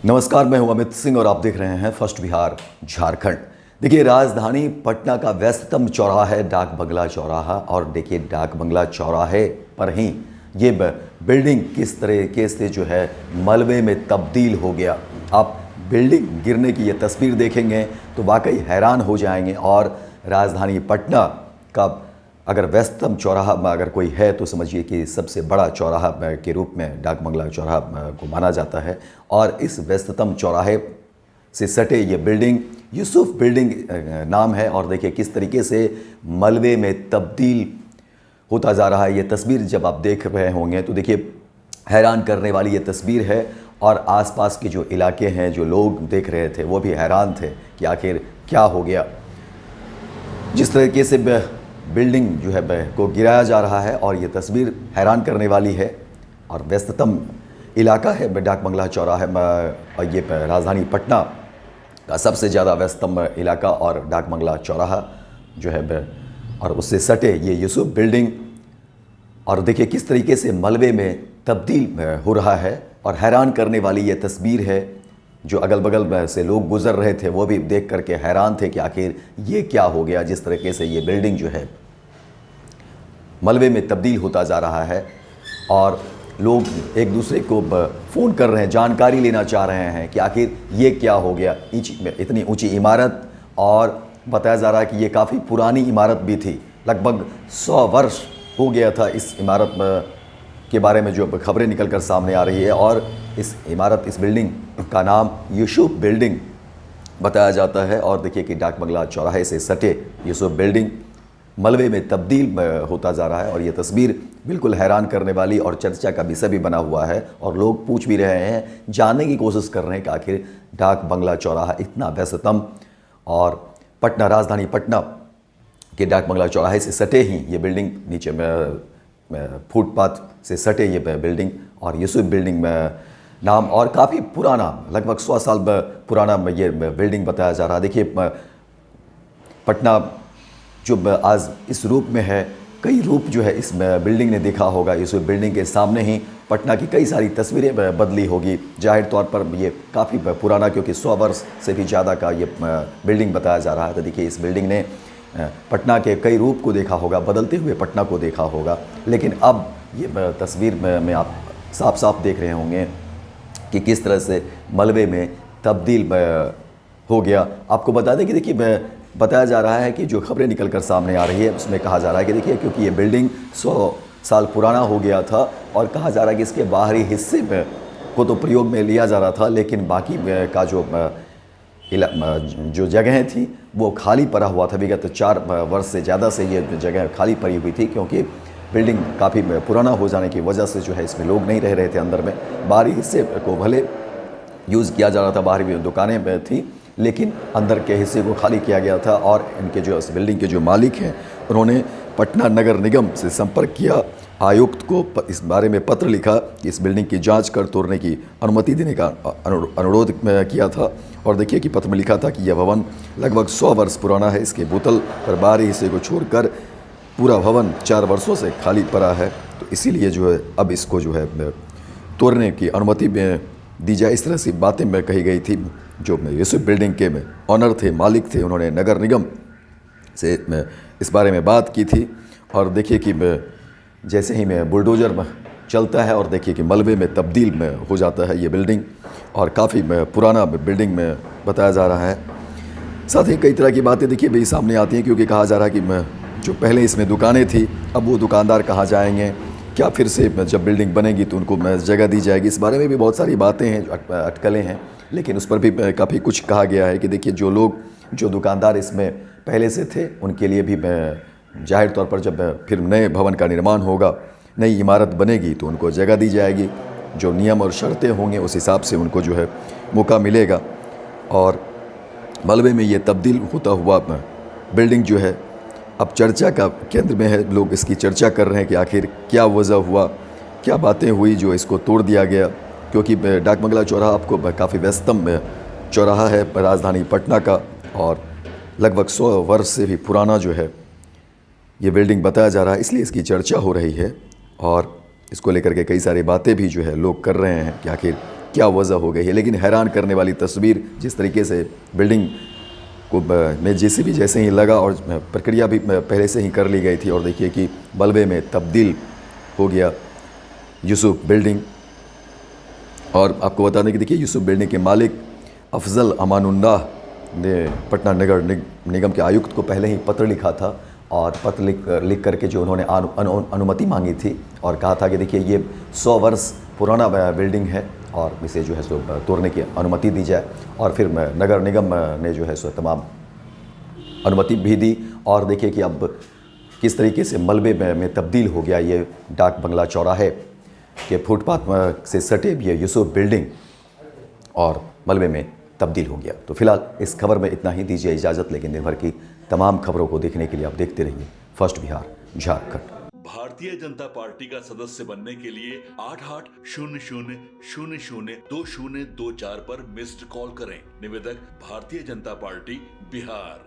नमस्कार, मैं हूं अमित सिंह और आप देख रहे हैं फर्स्ट बिहार झारखंड। देखिए, राजधानी पटना का व्यस्ततम चौराहा है डाक बंगला चौराहा। और देखिए, डाक बंगला चौराहे पर ही ये बिल्डिंग किस तरीके से जो है मलबे में तब्दील हो गया। आप बिल्डिंग गिरने की ये तस्वीर देखेंगे तो वाकई हैरान हो जाएंगे। और राजधानी पटना का अगर व्यस्ततम चौराहा अगर कोई है तो समझिए कि सबसे बड़ा चौराहा के रूप में डाक बंगला चौराहा को माना जाता है। और इस व्यस्ततम चौराहे से सटे ये बिल्डिंग यूसुफ बिल्डिंग नाम है। और देखिए किस तरीके से मलबे में तब्दील होता जा रहा है। ये तस्वीर जब आप देख रहे होंगे तो देखिए हैरान करने वाली ये तस्वीर है। और आसपास के जो इलाके हैं, जो लोग देख रहे थे, वो भी हैरान थे कि आखिर क्या हो गया। जिस तरीके से बिल्डिंग जो है को गिराया जा रहा है और ये तस्वीर हैरान करने वाली है। और व्यस्ततम इलाका है डाक बंगला चौराहा और ये राजधानी पटना का सबसे ज़्यादा व्यस्ततम इलाका और डाक बंगला चौराहा जो है और उससे सटे ये यूसुफ बिल्डिंग। और देखिए किस तरीके से मलबे में तब्दील हो रहा है। और हैरान करने वाली ये तस्वीर है। जो अगल बगल से लोग गुजर रहे थे वो भी देख करके हैरान थे कि आखिर ये क्या हो गया। जिस तरीके से ये बिल्डिंग जो है मलबे में तब्दील होता जा रहा है और लोग एक दूसरे को फ़ोन कर रहे हैं, जानकारी लेना चाह रहे हैं कि आखिर ये क्या हो गया। इतनी ऊंची इमारत, और बताया जा रहा है कि ये काफ़ी पुरानी इमारत भी थी। लगभग 100 वर्ष हो गया था इस इमारत के बारे में जो खबरें निकल कर सामने आ रही है। और इस बिल्डिंग का नाम यूसुफ बिल्डिंग बताया जाता है। और देखिए कि डाक बंगला चौराहे से सटे यूसुफ बिल्डिंग मलबे में तब्दील होता जा रहा है। और ये तस्वीर बिल्कुल हैरान करने वाली और चर्चा का विषय भी बना हुआ है। और लोग पूछ भी रहे हैं, जानने की कोशिश कर रहे हैं कि आखिर डाक बंगला चौराहा इतना व्यस्ततम और पटना राजधानी पटना के डाक बंगला चौराहे से सटे ही ये बिल्डिंग, नीचे में फुटपाथ से सटे ये बिल्डिंग और यूसुफ बिल्डिंग में नाम और काफ़ी पुराना, लगभग 100 साल पुराना ये बिल्डिंग बताया जा रहा है। देखिए पटना जो आज इस रूप में है, कई रूप जो है इस बिल्डिंग ने देखा होगा। इस बिल्डिंग के सामने ही पटना की कई सारी तस्वीरें बदली होगी। जाहिर तौर पर ये काफ़ी पुराना, क्योंकि 100 वर्ष से भी ज़्यादा का ये बिल्डिंग बताया जा रहा है। तो देखिए इस बिल्डिंग ने पटना के कई रूप को देखा होगा, बदलते हुए पटना को देखा होगा। लेकिन अब ये तस्वीर में आप साफ साफ देख रहे होंगे कि किस तरह से मलबे में तब्दील हो गया। आपको बता दें कि देखिए बताया जा रहा है कि जो खबरें निकल कर सामने आ रही है उसमें कहा जा रहा है कि देखिए क्योंकि ये बिल्डिंग 100 साल पुराना हो गया था और कहा जा रहा है कि इसके बाहरी हिस्से में को तो प्रयोग में लिया जा रहा था, लेकिन बाकी का जो जगहें थी वो खाली पड़ा हुआ था। विगत 4 वर्ष से ज़्यादा से ये जगह खाली पड़ी हुई थी, क्योंकि बिल्डिंग काफ़ी पुराना हो जाने की वजह से जो है इसमें लोग नहीं रह रहे थे अंदर में। बाहरी हिस्से को भले यूज़ किया जा रहा था, बाहरी दुकानें थी, लेकिन अंदर के हिस्से को खाली किया गया था। और इनके जो इस बिल्डिंग के जो मालिक हैं उन्होंने पटना नगर निगम से संपर्क किया, आयुक्त को इस बारे में पत्र लिखा कि इस बिल्डिंग की जांच कर तोड़ने की अनुमति देने का अनुरोध किया था। और देखिए कि पत्र में लिखा था कि यह भवन लगभग 100 वर्ष पुराना है। इसके बोतल पर बाहरी हिस्से को छोड़कर पूरा भवन 4 वर्षों से खाली पड़ा है। तो इसीलिए जो है अब इसको जो है तोड़ने की अनुमति दी जाए, इस तरह से बातें में कही गई थी। जो यूसुफ बिल्डिंग के ऑनर थे, मालिक थे, उन्होंने नगर निगम से इस बारे में बात की थी। और देखिए कि जैसे ही बुलडोज़र चलता है और देखिए कि मलबे में तब्दील हो जाता है ये बिल्डिंग। और काफ़ी पुराना बिल्डिंग में बताया जा रहा है। साथ ही कई तरह की बातें देखिए भी सामने आती हैं, क्योंकि कहा जा रहा है कि जो पहले इसमें दुकानें थी अब वो दुकानदार कहाँ जाएंगे, क्या फिर से जब बिल्डिंग बनेगी तो उनको जगह दी जाएगी। इस बारे में भी बहुत सारी बातें हैं, अटकलें हैं। लेकिन उस पर भी काफ़ी कुछ कहा गया है कि देखिए जो दुकानदार इसमें पहले से थे उनके लिए भी जाहिर तौर पर जब फिर नए भवन का निर्माण होगा, नई इमारत बनेगी तो उनको जगह दी जाएगी। जो नियम और शर्तें होंगे उस हिसाब से उनको जो है मौका मिलेगा। और मलबे में ये तब्दील होता हुआ बिल्डिंग जो है अब चर्चा का केंद्र में है। लोग इसकी चर्चा कर रहे हैं कि आखिर क्या वजह हुआ, क्या बातें हुई जो इसको तोड़ दिया गया। क्योंकि डाक बंगला चौराहा आपको काफ़ी व्यस्तम चौराहा है राजधानी पटना का, और लगभग 100 वर्ष से भी पुराना जो है ये बिल्डिंग बताया जा रहा है, इसलिए इसकी चर्चा हो रही है। और इसको लेकर के कई सारी बातें भी जो है लोग कर रहे हैं कि आखिर क्या वजह हो गई है। लेकिन हैरान करने वाली तस्वीर, जिस तरीके से बिल्डिंग को में जेसीबी जैसे ही लगा और प्रक्रिया भी पहले से ही कर ली गई थी, और देखिए कि मलबे में तब्दील हो गया यूसुफ बिल्डिंग। और आपको बता दें कि देखिए यूसुफ बिल्डिंग के मालिक अफजल अमानुल्लाह ने पटना नगर निगम के आयुक्त को पहले ही पत्र लिखा था, और पत्र लिख करके जो उन्होंने अनुमति मांगी थी और कहा था कि देखिए ये 100 वर्ष पुराना बिल्डिंग है और इसे जो है सो तोड़ने की अनुमति दी जाए। और फिर नगर निगम ने जो है सो तमाम अनुमति भी दी। और देखिए कि अब किस तरीके से मलबे में तब्दील हो गया ये डाक बंगला चौराहे के फुटपाथ से सटे ये यूसुफ बिल्डिंग, और मलबे में तब्दील हो गया। तो फिलहाल इस खबर में इतना ही। दीजिए इजाज़त, लेकिन दिन भर की तमाम खबरों को देखने के लिए आप देखते रहिए फर्स्ट बिहार झारखंड। भारतीय जनता पार्टी का सदस्य बनने के लिए 8800002024 पर मिस्ड कॉल करें। निवेदक भारतीय जनता पार्टी बिहार।